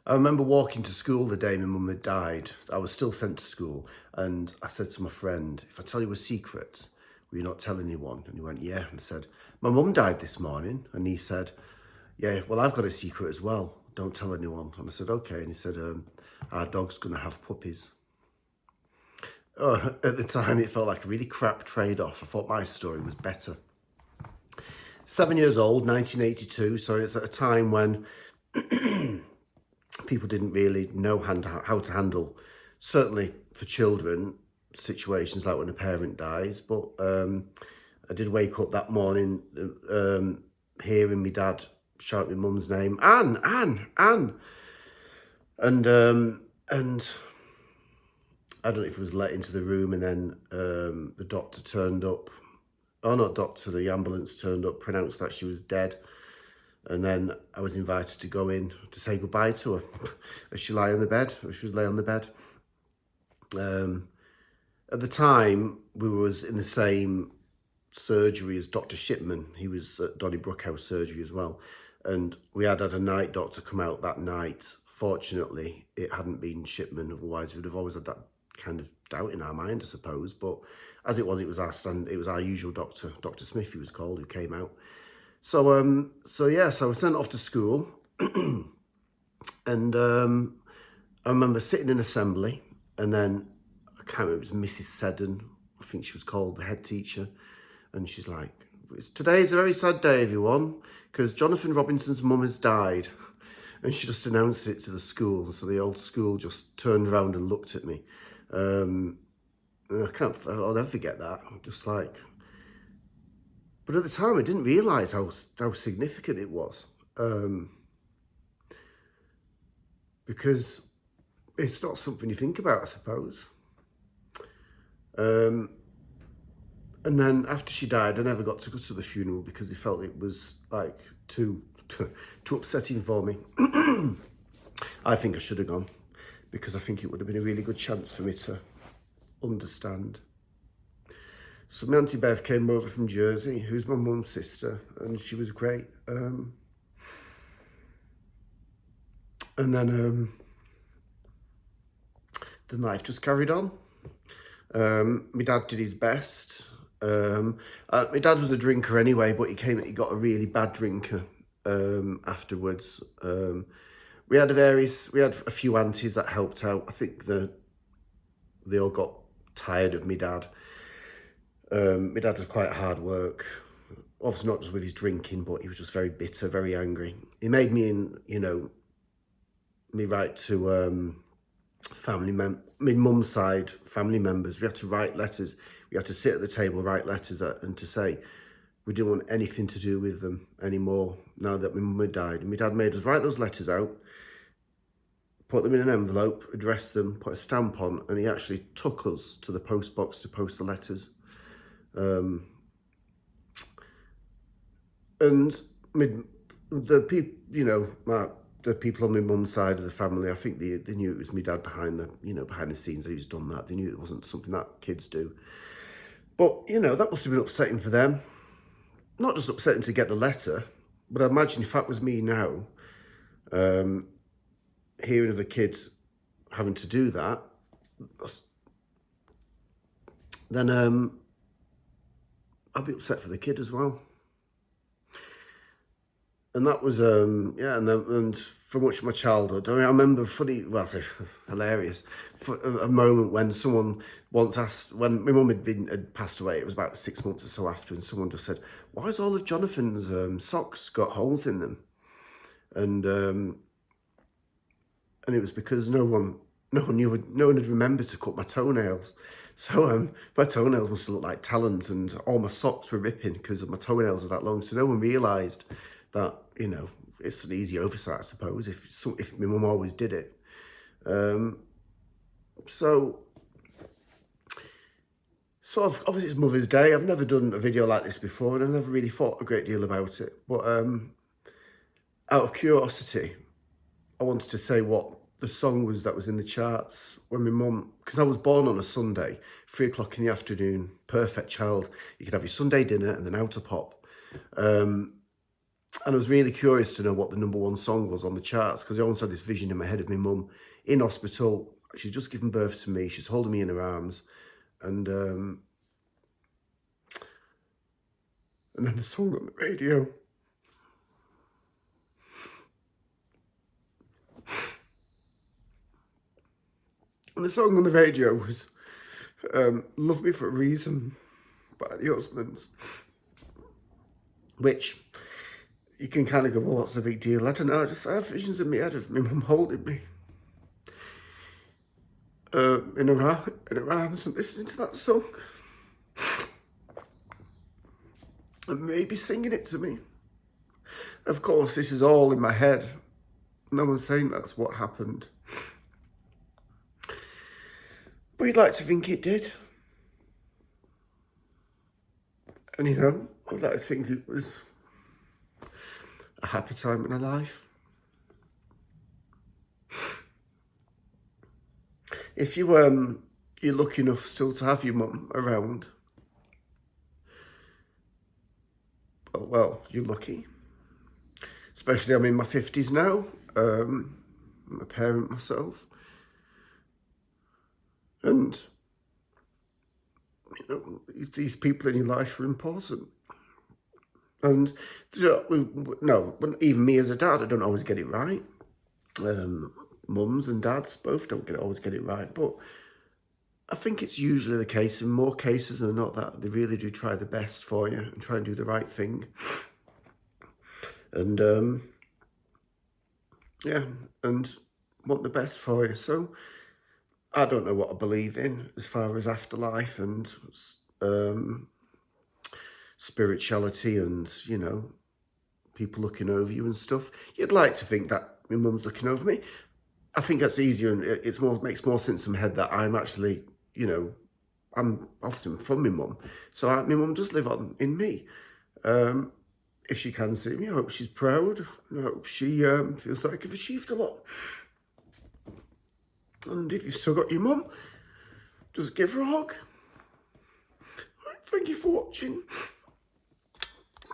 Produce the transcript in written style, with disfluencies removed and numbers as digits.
I remember walking to school the day my mum had died. I was still sent to school, and I said to my friend, if I tell you a secret, will you not tell anyone? And he went, yeah. And I said, my mum died this morning. And he said, yeah, well, I've got a secret as well. Don't tell anyone. And I said, okay. And he said, our dog's going to have puppies. At the time, it felt like a really crap trade-off. I thought my story was better. 7 years old, 1982. So it's at a time when people didn't really know how to handle, certainly for children, situations like when a parent dies. But I did wake up that morning hearing my dad shout my mum's name, Anne, Anne, Anne. And I don't know if it was let into the room, and then the doctor turned up. Oh, not doctor, the ambulance turned up, pronounced that she was dead. And then I was invited to go in to say goodbye to her as she lay on the bed, as she was laying on the bed. At the time, we was in the same surgery as Dr. Shipman. He was at Donnybrook House surgery as well. And we had a night doctor come out that night. Fortunately, it hadn't been Shipman. Otherwise, we'd have always had that kind of doubt in our mind, I suppose. But as it was our usual doctor, Dr. Smith, he was called, who came out. So I was sent off to school, and I remember sitting in assembly, and then I can't remember, it was Mrs. Seddon, I think she was called, the head teacher, and she's like, today's a very sad day, everyone, because Jonathan Robinson's mum has died. And she just announced it to the school, so the old school just turned around and looked at me. And I'll never forget that. Just like, but at the time I didn't realise how significant it was, because it's not something you think about, I suppose. And then after she died, I never got to go to the funeral because they felt it was like too upsetting for me. I think I should have gone, because I think it would have been a really good chance for me to understand. So my Auntie Bev came over from Jersey, who's my mum's sister, and she was great. And then life just carried on. My dad did his best. My dad was a drinker anyway, but he got a really bad drinker afterwards. We had a few aunties that helped out. I think they all got tired of my dad. My dad was quite hard work, obviously not just with his drinking, but he was just very bitter, very angry. He made me me write to my mum's side family members. We had to write letters. We had to sit at the table, write letters, and to say we didn't want anything to do with them anymore now that my mum had died. And my dad made us write those letters out, put them in an envelope, address them, put a stamp on, and he actually took us to the post box to post the letters. And the people on my mum's side of the family, I think they knew it was my dad behind the scenes. He's done that. They knew it wasn't something that kids do. But, that must have been upsetting for them. Not just upsetting to get the letter, but I imagine if that was me now, hearing of a kid having to do that, then I'd be upset for the kid as well. And that was, and for much of my childhood, I remember hilarious, a moment when someone once asked, when my mum had passed away, it was about 6 months or so after, and someone just said, why has all of Jonathan's socks got holes in them? And it was because no one had remembered to cut my toenails. So my toenails must have looked like talons, and all my socks were ripping because my toenails were that long. So no one realised that, it's an easy oversight, I suppose, if my mum always did it. So obviously it's Mother's Day. I've never done a video like this before, and I've never really thought a great deal about it. But out of curiosity, I wanted to say what the song was that was in the charts when my mum, because I was born on a Sunday, 3 o'clock in the afternoon, perfect child. You could have your Sunday dinner and then out of pop. And I was really curious to know what the #1 song was on the charts, because I always had this vision in my head of my mum in hospital. She's just given birth to me. She's holding me in her arms. And then the song on the radio. And the song on the radio was Love Me for a Reason by the Husbands, which you can kind of go, well, what's the big deal? I don't know, I have visions in my head of my mum holding me in her arms and listening to that song. And maybe singing it to me. Of course, this is all in my head. No one's saying that's what happened. But you'd like to think it did. And you know, I'd like to think it was a happy time in her life. If you're lucky enough still to have your mum around, well, you're lucky. Especially I'm in my 50s now. I'm a parent myself. And, you know, these people in your life are important. And, you know, even me as a dad, I don't always get it right. Mums and dads both don't always get it right. But I think it's usually the case, in more cases than not, that they really do try the best for you and try and do the right thing. And, yeah, and want the best for you. So, I don't know what I believe in as far as afterlife and spirituality and, you know, people looking over you and stuff. You'd like to think that my mum's looking over me. I think that's easier and makes more sense in my head that I'm actually, you know, I'm obviously from my mum. So my mum does live on in me. If she can see me, I hope she's proud. I hope she feels like I've achieved a lot. And if you've still got your mum, just give her a hug. Thank you for watching.